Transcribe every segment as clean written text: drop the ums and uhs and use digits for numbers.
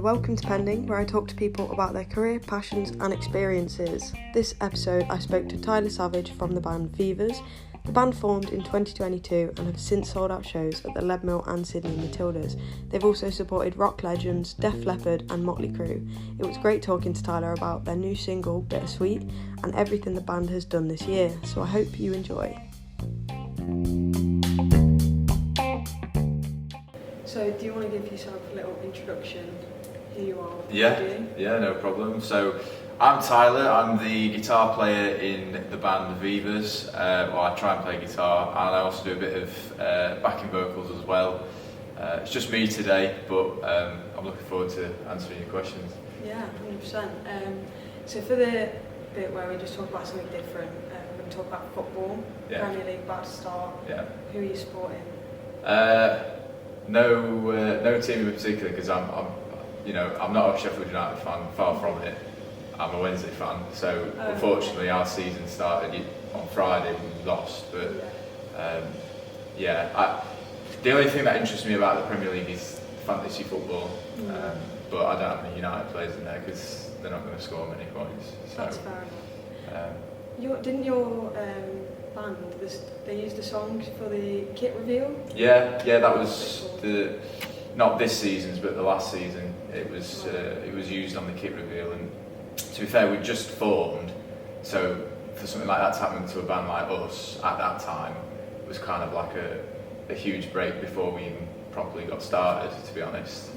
welcome to Pending, where I talk to people about their career, passions and experiences. This episode I spoke to Tyler Savage from the band Vivas. The band formed in 2022 and have since sold out shows at the Leppard and Sydney Matildas. They've also supported rock legends Leppard and Motley Crue. It was great talking to Tyler about their new single Bittersweet and everything the band has done this year, so I hope you enjoy. So do you want to give yourself a little introduction, who you are, what you do? Yeah, no problem. So I'm Tyler, I'm the guitar player in the band Vivas. I try and play guitar, and I also do a bit of backing vocals as well. It's just me today, but I'm looking forward to answering your questions. Yeah, 100%. So for the bit where we just talk about something different, we're going to talk about football, Premier League, bad start. Yeah. Who are you supporting? No team in particular, because I'm not a Sheffield United fan, far from it. I'm a Wednesday fan, so unfortunately our season started on Friday, we lost, but the only thing that interests me about the Premier League is fantasy football, but I don't have any United players in there because they're not going to score many points. So, that's fair enough. Didn't your band, they used a song for the kit reveal? Yeah, that was not this season's, but the last season. It was used on the kit reveal, and to be fair, we just formed, so for something like that to happen to a band like us at that time was kind of like a huge break before we even properly got started, to be honest.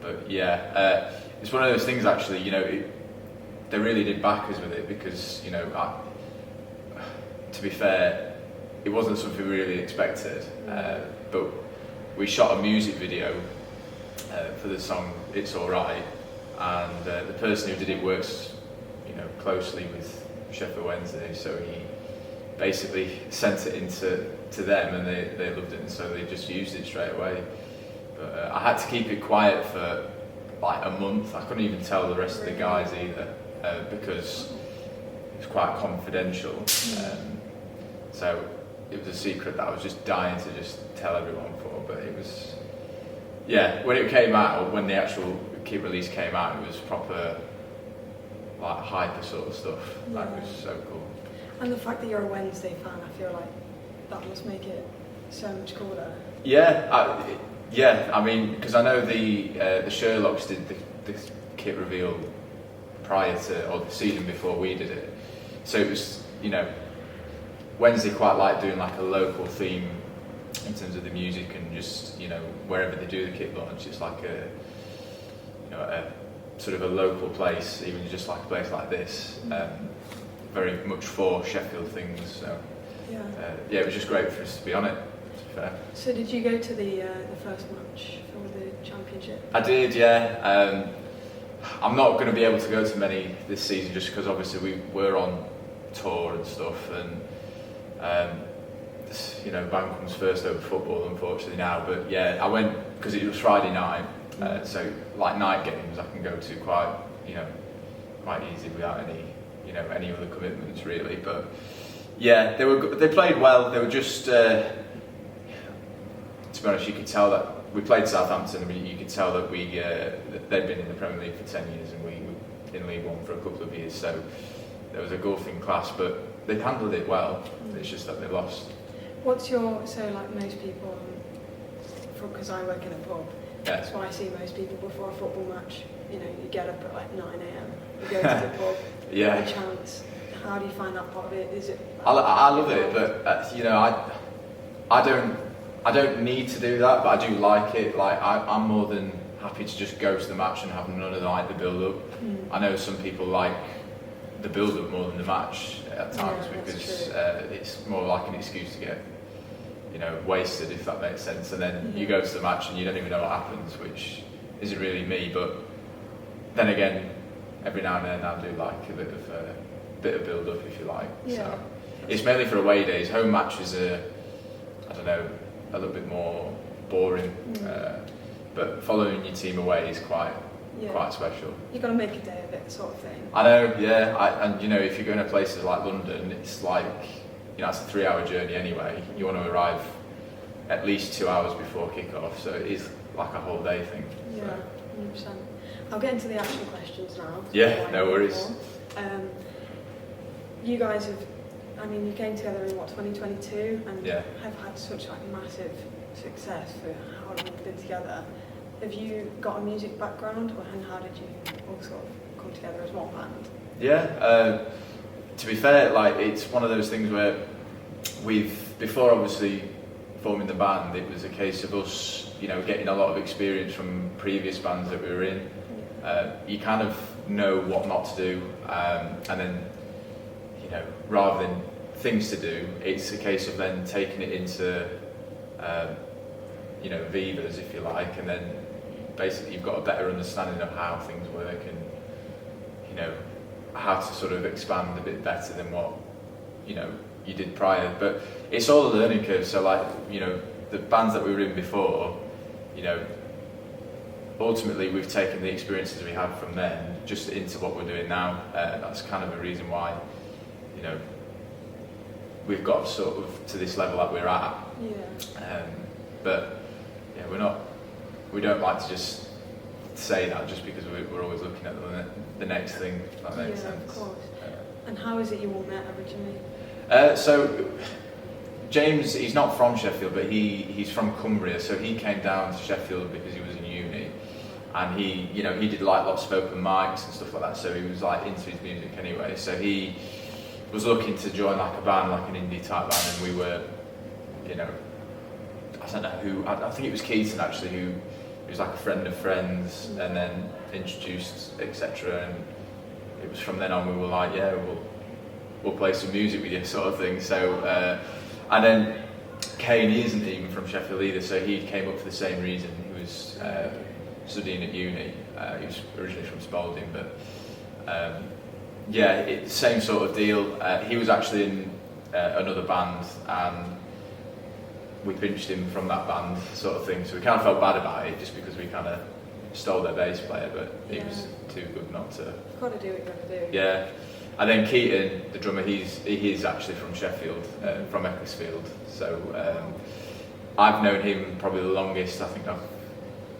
It's one of those things actually, they really did back us with it because, to be fair, it wasn't something we really expected, but we shot a music video for the song It's Alright, and the person who did it works, closely with Sheffield Wednesday, so he basically sent it to them, and they loved it, and so they just used it straight away. But I had to keep it quiet for like a month. I couldn't even tell the rest of the guys either, because it was quite confidential. So it was a secret that I was just dying to just tell everyone for, but it was, when it came out, when the actual kit release came out, it was proper like hyper sort of stuff. That was so cool. And the fact that you're a Wednesday fan, I feel like that must make it so much cooler. I mean, because I know the Sherlocks did the kit reveal prior to, or the season before we did it, so it was, Wednesday quite like doing like a local theme in terms of the music, and just, wherever they do the kit launch, it's like a sort of a local place, even just like a place like this, very much for Sheffield things. So it was just great for us to be on it, to be fair. So did you go to the first match for the championship? I did, yeah. I'm not going to be able to go to many this season just because obviously we were on tour and stuff, and band comes first over football, unfortunately now. But yeah, I went because it was Friday night, so like night games I can go to quite easy without any other commitments really. But yeah, they played well. They were just, to be honest, you could tell that we played Southampton, and you could tell that they'd been in the Premier League for 10 years and we were in League One for a couple of years, so there was a gulfing class, but they handled it well. It's just that they lost. Most people, because I work in a pub, that's why I see most people before a football match, you get up at like 9 a.m, you go to the pub, a chance. How do you find that part of it? Is it? I love it, but I don't need to do that, but I do like it. Like I'm more than happy to just go to the match and have none of the build-up. I know some people like the build-up more than the match at times, because it's more like an excuse to get wasted, if that makes sense, and then you go to the match and you don't even know what happens, which isn't really me. But then again, every now and then I do like a bit of build-up, if you like. So it's mainly for away days. Home matches are, a little bit more boring, but following your team away is quite special. You've got to make a day of it, sort of thing. I know, and if you're going to places like London, it's like, it's a 3-hour journey anyway. You want to arrive at least 2 hours before kick-off, so it is like a whole day thing. Yeah, 100%. I'll get into the actual questions now. Yeah, no worries. You guys have, I mean, you came together in 2022 and yeah. have had such like massive success for how long you've been together. Have you got a music background, and how did you all sort of come together as one band? Yeah, to be fair, like it's one of those things where before obviously forming the band, it was a case of us, getting a lot of experience from previous bands that we were in. You kind of know what not to do, and then, rather than things to do, it's a case of then taking it into, Vivas, if you like, and then basically you've got a better understanding of how things work and, how to sort of expand a bit better than what, you did prior. But it's all a learning curve. So like, the bands that we were in before, ultimately we've taken the experiences we had from then just into what we're doing now. That's kind of the reason why, we've got sort of to this level that we're at. Yeah. But yeah, we don't like to just say that just because we're always looking at the next thing, if that makes sense. Of course. And how is it you all met originally? So James, he's not from Sheffield, but he's from Cumbria, so he came down to Sheffield because he was in uni, and he did like lots of open mics and stuff like that, so he was like into his music anyway. So he was looking to join like a band, like an indie type band, and we were, I don't know who, I think it was Keaton actually, who was like a friend of friends, and then introduced, etc. And it was from then on we were like, yeah, we'll play some music with you, sort of thing. So, and then Kane, he isn't even from Sheffield either, so he came up for the same reason. He was studying at uni. He was originally from Spalding, but same sort of deal. He was actually in another band, and we pinched him from that band, sort of thing. So we kind of felt bad about it, just because we kind of stole their bass player, but he was too good not to. You've got to do what you've got to do. Yeah. And then Keaton, the drummer, he's actually from Sheffield, from Ecclesfield. So I've known him probably the longest. I think I've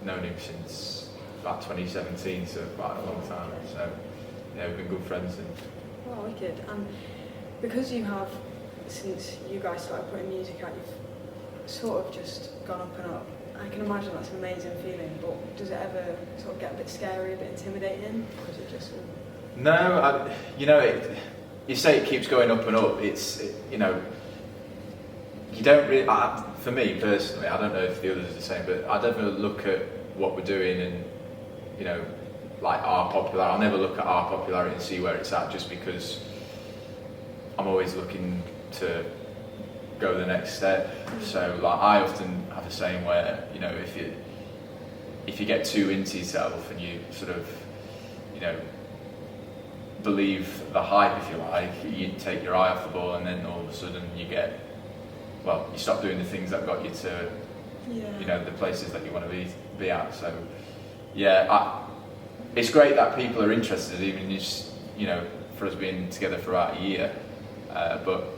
known him since about 2017, so quite a long time. So yeah, we've been good friends. Wow, wicked. And because you have, since you guys started putting music out, you've sort of just gone up and up. I can imagine that's an amazing feeling, but does it ever sort of get a bit scary, a bit intimidating? Or is it just... No, you say it keeps going up and up. You don't really. For me personally, I don't know if the others are the same, but I never look at what we're doing and like our popularity. I'll never look at our popularity and see where it's at, just because I'm always looking to go the next step. So like I often have the same where if you get too into yourself and you sort of believe the hype, if you like, you take your eye off the ball, and then all of a sudden you stop doing the things that got you to the places that you want to be at. So it's great that people are interested, even just for us being together for about a year, but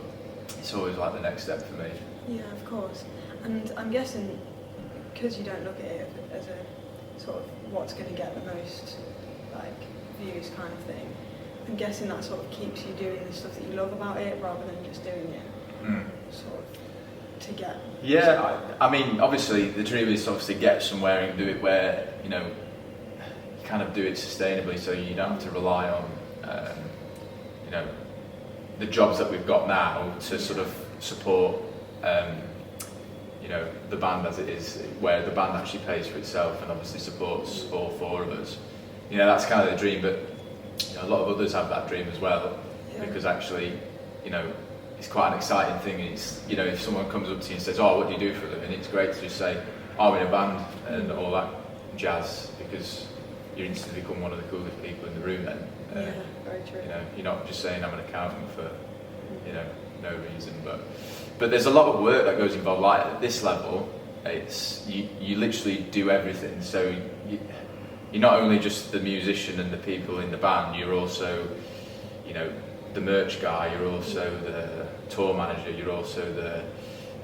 it's always like the next step for me. Yeah, of course. And I'm guessing, because you don't look at it as a sort of what's going to get the most like views kind of thing, I'm guessing that sort of keeps you doing the stuff that you love about it, rather than just doing it sort of to get... Yeah, I mean, obviously the dream is to obviously get somewhere and do it where, you kind of do it sustainably, so you don't have to rely on, the jobs that we've got now to sort of support, the band as it is, where the band actually pays for itself and obviously supports all four of us. That's kind of the dream, but a lot of others have that dream as well, because actually, it's quite an exciting thing. It's, if someone comes up to you and says, "Oh, what do you do for a living?" It's great to just say, "I'm in a band," and all that jazz, because you instantly become one of the coolest people in the room then. Very true. You're not just saying I'm an accountant for, no reason, but there's a lot of work that goes involved. Like at this level, it's you literally do everything. So you're not only just the musician and the people in the band, you're also, the merch guy, you're also the tour manager, you're also the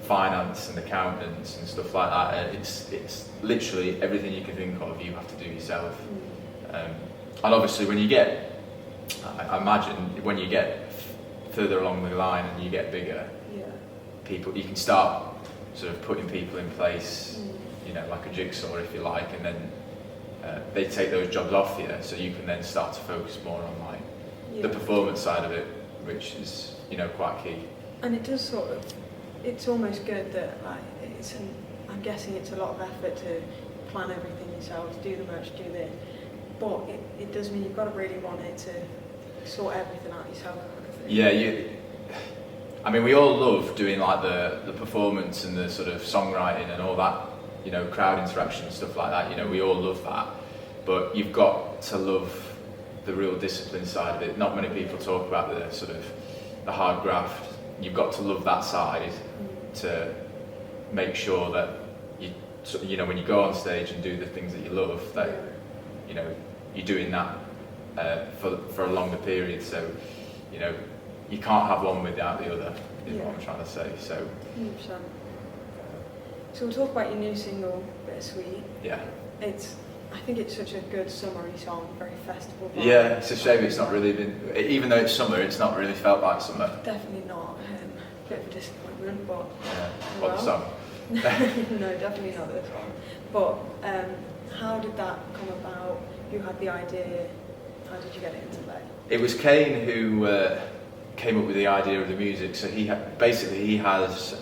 finance and accountants and stuff like that. And it's literally everything you can think of you have to do yourself. And obviously when you get, I imagine when you get further along the line and you get bigger, people, you can start sort of putting people in place, you know, like a jigsaw if you like, and then they take those jobs off you, so you can then start to focus more on like the performance side of it, which is, you know, quite key. And it does sort of, it's almost good that like I'm guessing it's a lot of effort to plan everything yourself, do the merch, do this, but it does mean you've got to really want it to sort everything out yourself. Yeah, I mean, we all love doing like the performance and the sort of songwriting and all that, you know, crowd interaction and stuff like that. You know, we all love that, but you've got to love the real discipline side of it. Not many people talk about the sort of the hard graft. You've got to love that side to make sure that you know, when you go on stage and do the things that you love, that you know you're doing that for a longer period. So, you know, you can't have one without the other, is what I'm trying to say. So 100%. So we'll talk about your new single, Bittersweet. Yeah. I think it's such a good summery song, very festival vibe. Yeah, it's a shame it's not really been, even though it's summer, it's not really felt like summer. Definitely not. Bit of a disappointment, but... Yeah. What, the song? No, definitely not this one. But how did that come about? Who had the idea? How did you get it into play? It was Kane who came up with the idea of the music. So he has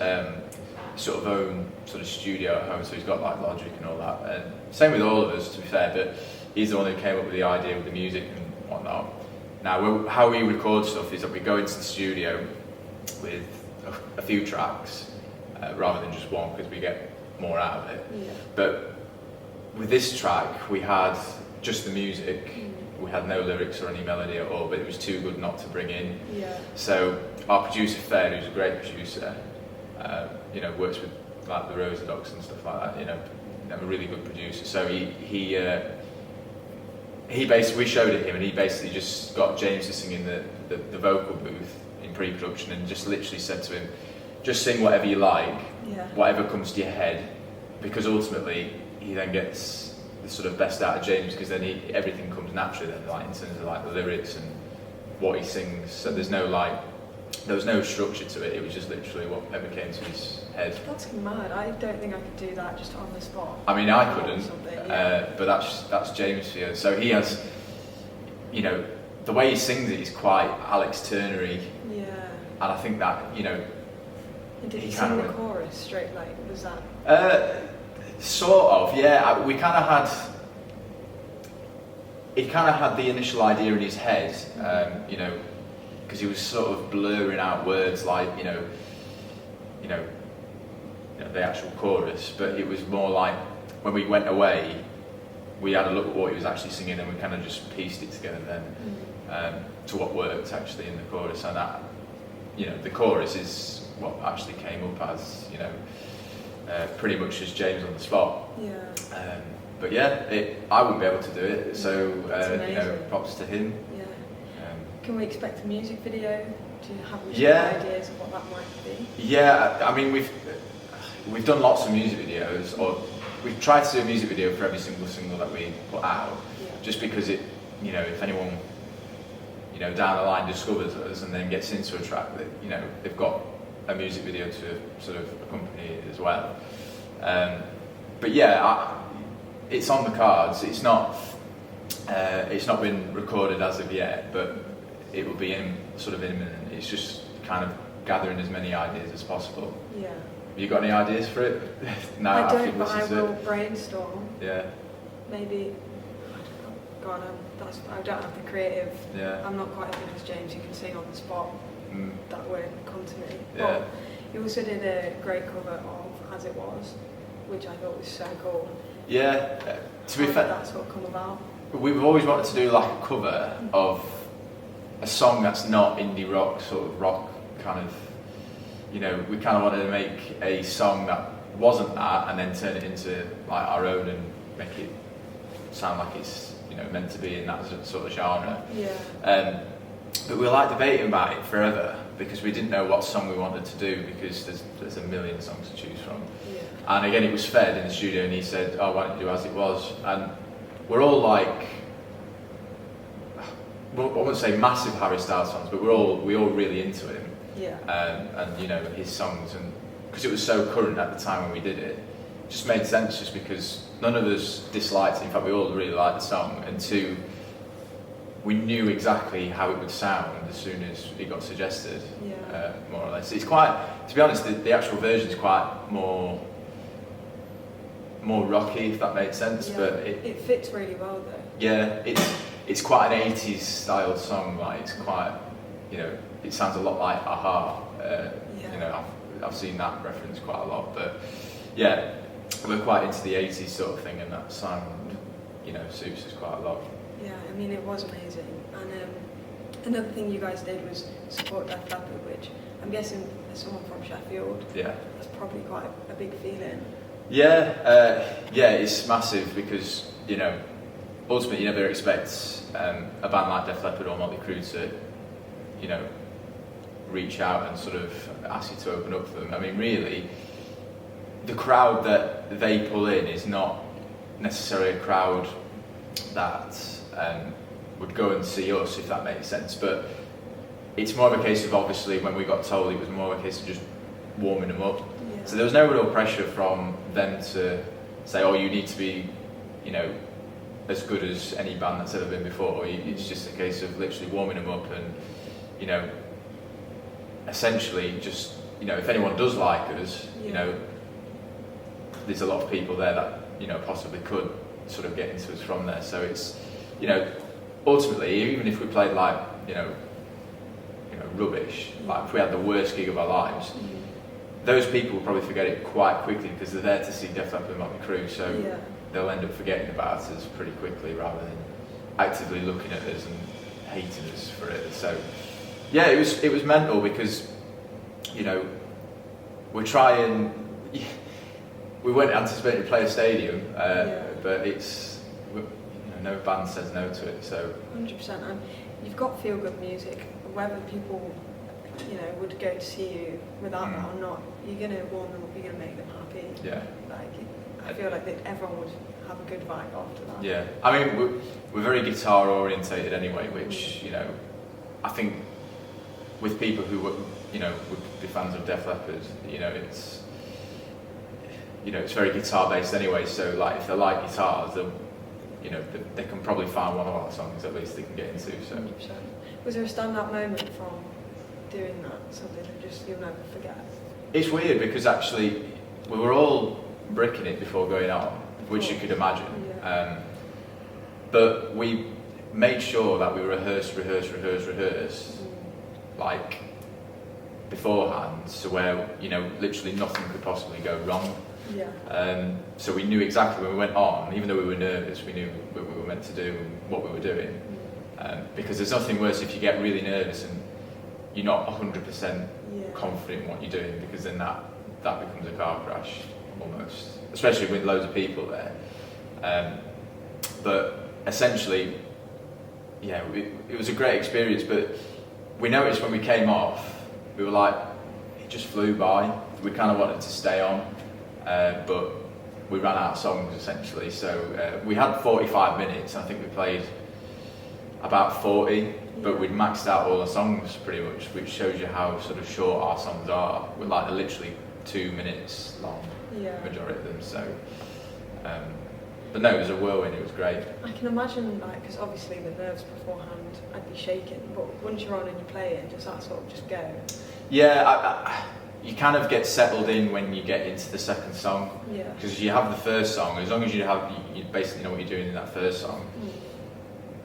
sort of own sort of studio at home, so he's got like Logic and all that. And same with all of us, to be fair, but he's the one who came up with the idea of the music and whatnot. Now, how we record stuff is that we go into the studio with a few tracks rather than just one, because we get more out of it. Yeah. But with this track, we had just the music. We had no lyrics or any melody at all, but it was too good not to bring in. Yeah. So our producer, Fair, who's a great producer, you know, works with like the Rosa Dogs and stuff like that, you know, a really good producer. So he basically, we showed it him, and he basically just got James to sing in the vocal booth in pre-production, and just literally said to him, just sing whatever you like, whatever comes to your head, because ultimately he then gets the sort of best out of James, because then everything comes naturally then, like in terms of like the lyrics and what he sings. So there was no structure to it. It was just literally whatever came to his head. That's mad. I don't think I could do that just on the spot. I mean, I couldn't, but that's James for you. So he has, you know, the way he sings it is quite Alex Turner-y. Yeah. And I think that, you know, and did he sing the chorus straight, like, was that? Sort of, yeah. We kind of had. He kind of had the initial idea in his head, you know, because he was sort of blurring out words like, you know, the actual chorus. But it was more like when we went away, we had a look at what he was actually singing, and we kind of just pieced it together then to what worked actually in the chorus. And that, you know, the chorus is what actually came up as, you know, pretty much as James on the spot. Yeah. But yeah, I wouldn't be able to do it, so you know, props to him. Yeah. Can we expect a music video? Do you have any ideas of what that might be? Yeah, I mean, we've done lots of music videos, or we've tried to do a music video for every single that we put out, just because it, you know, if anyone, you know, down the line discovers us and then gets into a track, that, you know, they've got a music video to sort of accompany it as well. But yeah, it's on the cards. It's not been recorded as of yet, but it will be sort of imminent. It's just kind of gathering as many ideas as possible. Yeah. Have you got any ideas for it? No, I don't, but I will brainstorm. Yeah. Maybe. God, I don't have the creative. Yeah. I'm not quite as good as James, who can sing on the spot. That won't come to me. Yeah. But you also did a great cover of As It Was, which I thought was so cool. Yeah. To be fair, that's what come about. We've always wanted to do like a cover of a song that's not indie rock, sort of rock kind of. You know, we kind of wanted to make a song that wasn't that, and then turn it into like our own and make it sound like it's, you know, meant to be in that sort of genre. Yeah. But we were like debating about it forever, because we didn't know what song we wanted to do, because there's a million songs to choose from. Yeah. And again, it was Fed in the studio, and he said, "Oh, why don't you do As It Was?" And we're all like, well, I wouldn't say massive Harry Styles fans, but we all really into him. Yeah. And you know, his songs, and because it was so current at the time when we did it, it just made sense, just because none of us disliked it. In fact, we all really liked the song, and two, we knew exactly how it would sound as soon as it got suggested. Yeah. More or less, it's quite, to be honest, the actual version is quite more rocky, if that makes sense. Yeah. But it fits really well though. yeah, it's quite an 80s style song. Like, it's quite, you know, it sounds a lot like Aha. You know, I've seen that reference quite a lot, but yeah, we're quite into the 80s sort of thing, and that sound, you know, suits us quite a lot. Yeah, I mean, it was amazing. And another thing you guys did was support Def Leppard, which I'm guessing as someone from Sheffield, Yeah. that's probably quite a big feeling. Yeah, it's massive, because, you know, ultimately you never expect a band like Def Leppard or Motley Crue to, you know, reach out and sort of ask you to open up for them. I mean, really, the crowd that they pull in is not necessarily a crowd that would go and see us, if that makes sense. But it's more of a case of, obviously, when we got told, it was more of a case of just warming them up. Yeah. So there was no real pressure from them to say, "Oh, you need to be, you know, as good as any band that's ever been before." It's just a case of literally warming them up, and, you know, essentially just, you know, if anyone does like us, you know, there's a lot of people there that, you know, possibly could sort of get into us from there. So it's, you know, ultimately, even if we played like, you know, rubbish, like if we had the worst gig of our lives, those people will probably forget it quite quickly, because they're there to see Def Leppard and Motley Crue, so they'll end up forgetting about us pretty quickly, rather than actively looking at us and hating us for it. So yeah, it was mental, because, you know, we're trying. We weren't anticipating to play a stadium, but it's, you know, no band says no to it. So 100%, and you've got feel good music. Whether people, you know, would go to see you without that or not, you're gonna warm them up. You're gonna make them happy. Yeah. Like, I feel like that everyone would have a good vibe after that. Yeah, I mean, we're very guitar orientated anyway, which, you know, I think with people who would, you know, would be fans of Def Leppard, you know, it's very guitar based anyway. So like, if they like guitars, they'll, you know, they can probably find one of our songs at least they can get into. So 100%. Was there a standout moment from doing that? Something that just you'll never forget? It's weird, because actually we were all bricking it before going on, which you could imagine. Yeah. But we made sure that we rehearsed, like, beforehand, so where, you know, literally nothing could possibly go wrong. Yeah. So we knew exactly when we went on, even though we were nervous, we knew what we were meant to do and what we were doing. Because there's nothing worse if you get really nervous and you're not 100% confident in what you're doing, because then that becomes a car crash almost, especially with loads of people there. But essentially, yeah, it was a great experience. But we noticed when we came off, we were like, it just flew by. We kind of wanted to stay on, but we ran out of songs essentially. So we had 45 minutes. I think we played about 40, but we'd maxed out all the songs pretty much, which shows you how sort of short our songs are. We're like, they're literally 2 minutes long, majority of them. So, but no, it was a whirlwind. It was great. I can imagine, like, because obviously the nerves beforehand, I'd be shaking, but once you're on and you're playing, does that sort of just go? Yeah, you kind of get settled in when you get into the second song. Yeah. Because you have the first song, as long as you basically know what you're doing in that first song,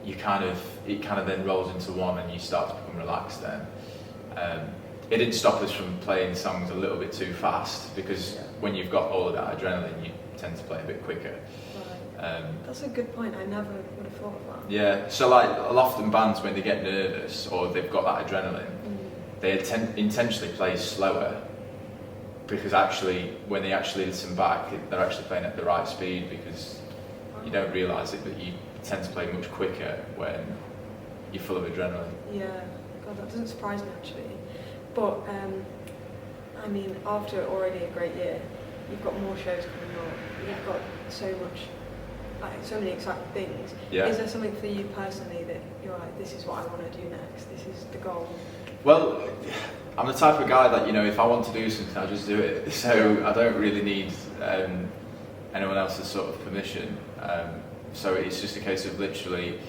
it kind of then rolls into one, and you start to become relaxed then. It didn't stop us from playing songs a little bit too fast, because when you've got all of that adrenaline, you tend to play a bit quicker. Right. That's a good point. I never would have thought of that. Yeah, so like, often bands, when they get nervous or they've got that adrenaline, they intentionally play slower, because actually, when they actually listen back, they're actually playing at the right speed, because you don't realise it, but you tend to play much quicker when you're full of adrenaline. Yeah, God, that doesn't surprise me actually. But I mean, after already a great year, you've got more shows coming up. You've got so much, like so many exciting things. Yeah. Is there something for you personally that you're like, this is what I want to do next? This is the goal. Well, I'm the type of guy that, you know, if I want to do something, I'll just do it. So I don't really need anyone else's sort of permission. So it's just a case of literally,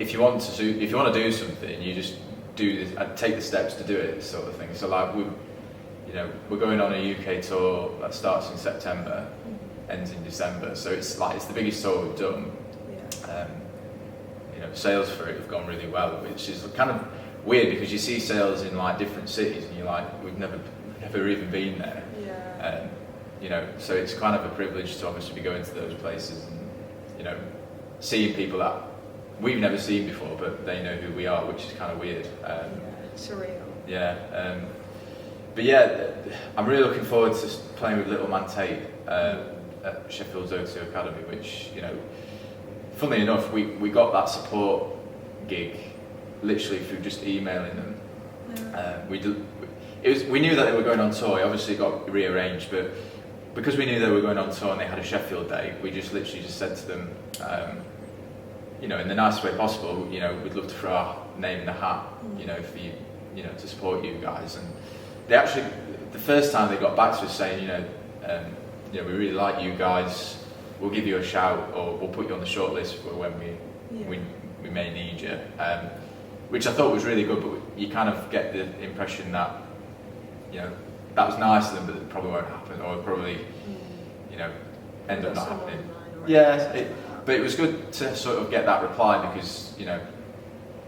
if you want to do something, you just do this, take the steps to do it, sort of thing. So like we're going on a UK tour that starts in September, ends in December. So it's the biggest tour we've done. Yeah. You know, sales for it have gone really well, which is kind of weird because you see sales in like different cities and you're like, we've never even been there. Yeah. You know, so it's kind of a privilege to obviously be going to those places and, you know, seeing people that we've never seen before, but they know who we are, which is kind of weird. Surreal. Yeah. But yeah, I'm really looking forward to playing with Little Man Tate at Sheffield's O2 Academy, which, you know, funnily enough, we got that support gig literally through just emailing them. Yeah. We knew that they were going on tour. It obviously got rearranged, but because we knew they were going on tour and they had a Sheffield date, we just literally just said to them, you know, in the nicest way possible, you know, we'd love to throw our name in the hat, you know, for you, you know, to support you guys. And they actually, the first time they got back to us saying, you know, we really like you guys. We'll give you a shout, or we'll put you on the short list for when we may need you. Which I thought was really good, but you kind of get the impression that, you know, that was nice of them, but it probably won't happen, or probably, you know, end up not happening. Yeah, but it was good to sort of get that reply because, you know,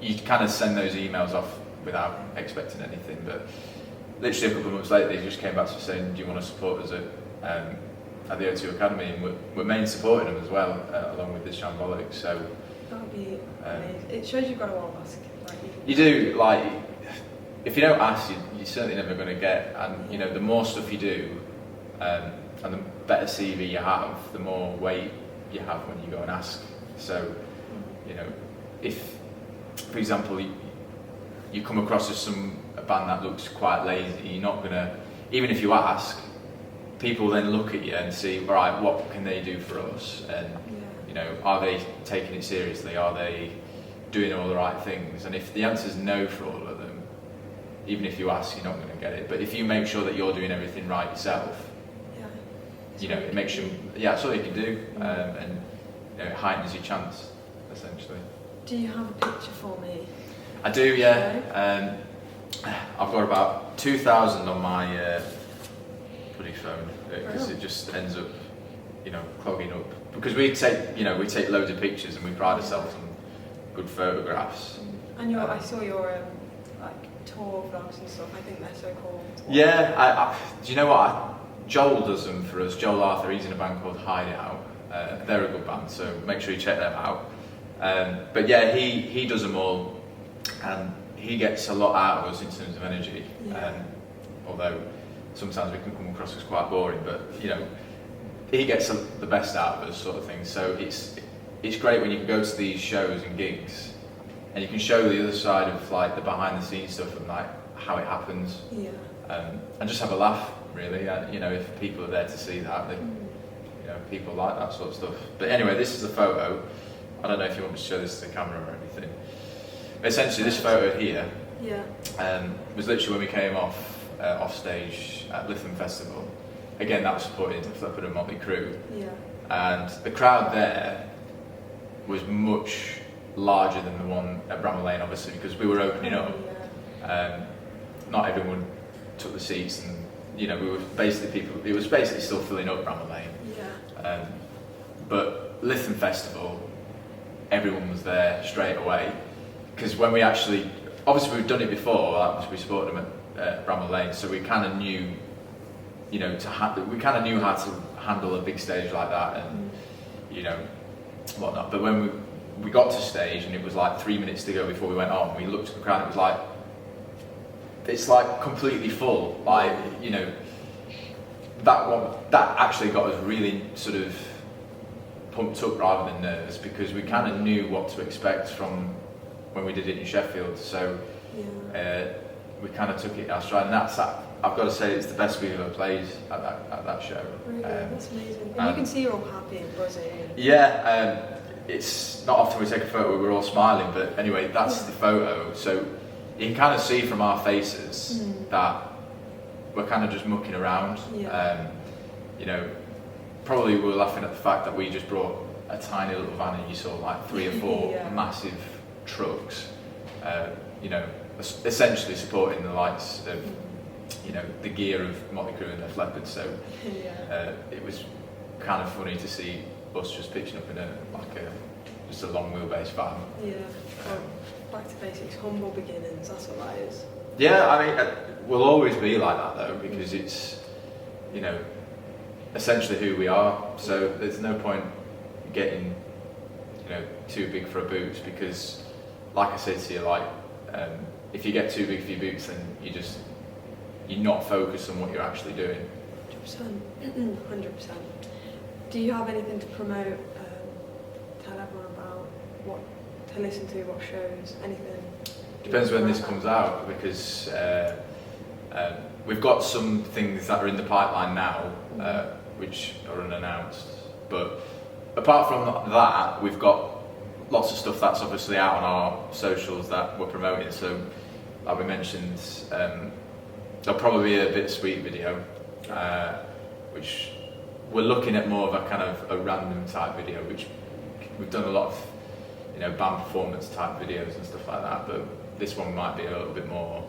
you kind of send those emails off without expecting anything. But literally a couple of months later, they just came back to us saying, do you want to support us at the O2 Academy? And we're main supporting them as well, along with this Shambolic. So that would be amazing. It shows you've got to ask. You do, like, if you don't ask, you're certainly never going to get. And, you know, the more stuff you do, and the better CV you have, the more weight you have when you go and ask. So, you know, if, for example, you come across as a band that looks quite lazy, you're not going to, even if you ask, people then look at you and see, all right, what can they do for us? And, you know, are they taking it seriously? Are they doing all the right things? And if the answer is no for all of them, even if you ask, you're not going to get it. But if you make sure that you're doing everything right yourself, you know, it makes you, that's all you can do, and, you know, it heightens your chance, essentially. Do you have a picture for me? I do, yeah. I've got about 2,000 on my bloody phone because it just ends up, you know, clogging up. Because we take loads of pictures and we pride ourselves on good photographs. And I saw your like tour vlogs and stuff. I think they're so cool. Yeah, do you know what? Joel does them for us. Joel Arthur, he's in a band called Hideout. They're a good band, so make sure you check them out. But yeah, he does them all, and he gets a lot out of us in terms of energy. Although sometimes we can come across as quite boring, but you know, he gets the best out of us, sort of thing. So it's great when you can go to these shows and gigs, and you can show the other side of like the behind the scenes stuff and like how it happens. And just have a laugh, really. You know, if people are there to see that, then you know, people like that sort of stuff. But anyway, this is a photo. I don't know if you want me to show this to the camera or anything. Essentially, this photo here was literally when we came off stage at Lytham Festival. Again, that was supporting Leppard and Motley Crue. And the crowd there was much larger than the one at Bramall Lane, obviously, because we were opening up. Not everyone took the seats, and you know, it was basically still filling up Bramall Lane. But Lytham Festival, everyone was there straight away, because when we actually, obviously we've done it before, like, we supported them at Bramall Lane, so we kind of knew, you know, we kind of knew how to handle a big stage like that, and you know, whatnot. But when we got to stage and it was like 3 minutes to go before we went on, we looked at the crowd and it was like, it's like completely full. Like, you know, that actually got us really sort of pumped up rather than nervous, because we kind of knew what to expect from when we did it in Sheffield. So we kind of took it our stride, and I've got to say it's the best we've ever played at that show. Really, that's amazing. And you can see you're all happy and buzzing. Yeah, it's not often we take a photo where we're all smiling, but anyway, that's the photo. So you can kind of see from our faces that we're kind of just mucking around. Yeah. You know, probably we were laughing at the fact that we just brought a tiny little van and you saw like 3 or 4 massive trucks, you know, essentially supporting the likes of, you know, the gear of Motley Crue and the Leppard. So it was kind of funny to see us just pitching up in just a long wheelbase van. Yeah, well, back to basics, humble beginnings, that's what that is. Yeah, I mean, we'll always be like that though, because it's, you know, essentially who we are. So there's no point getting, you know, too big for our boots, because, like I said to you, like, if you get too big for your boots, then you're not focused on what you're actually doing. 100%. 100%. Do you have anything to promote? Tell everyone about what to listen to, what shows, anything? Depends when this comes out, because we've got some things that are in the pipeline now, which are unannounced. But apart from that, we've got lots of stuff that's obviously out on our socials that we're promoting. So, like we mentioned, there'll probably be a Bittersweet video, which we're looking at more of a kind of a random type video, which we've done a lot of, you know, band performance type videos and stuff like that. But this one might be a little bit more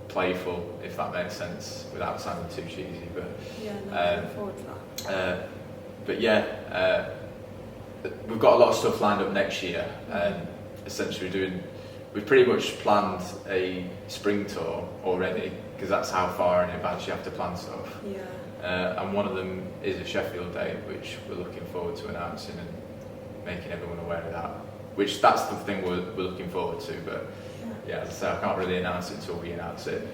playful, if that makes sense, without sounding too cheesy. But yeah, no, looking forward to that. But yeah, we've got a lot of stuff lined up next year. Essentially, we've pretty much planned a spring tour already, because that's how far in advance you have to plan stuff. Yeah. And one of them is a Sheffield date, which we're looking forward to announcing and making everyone aware of that. Which that's the thing we're looking forward to. But yeah, as I say, I can't really announce it until we announce it.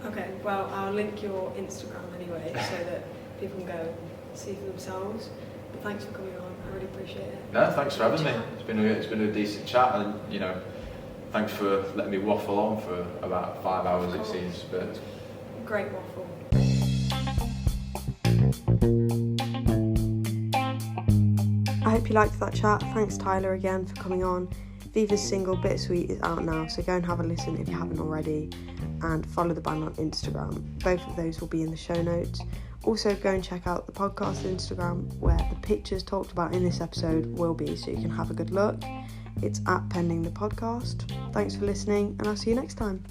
Okay, well, I'll link your Instagram anyway, so that people can go and see for themselves. But thanks for coming on. I really appreciate it. No, thanks for having me. It's been a decent chat, and you know, thanks for letting me waffle on for about 5 hours it seems. But great waffle. I hope you liked that chat. Thanks Tyler again for coming on. Vivas' single Bittersweet is out now, so go and have a listen if you haven't already, and follow the band on Instagram. Both of those will be in the show notes. Also go and check out the podcast Instagram, where the pictures talked about in this episode will be, so you can have a good look. It's @pendingthepodcast. Thanks for listening, and I'll see you next time.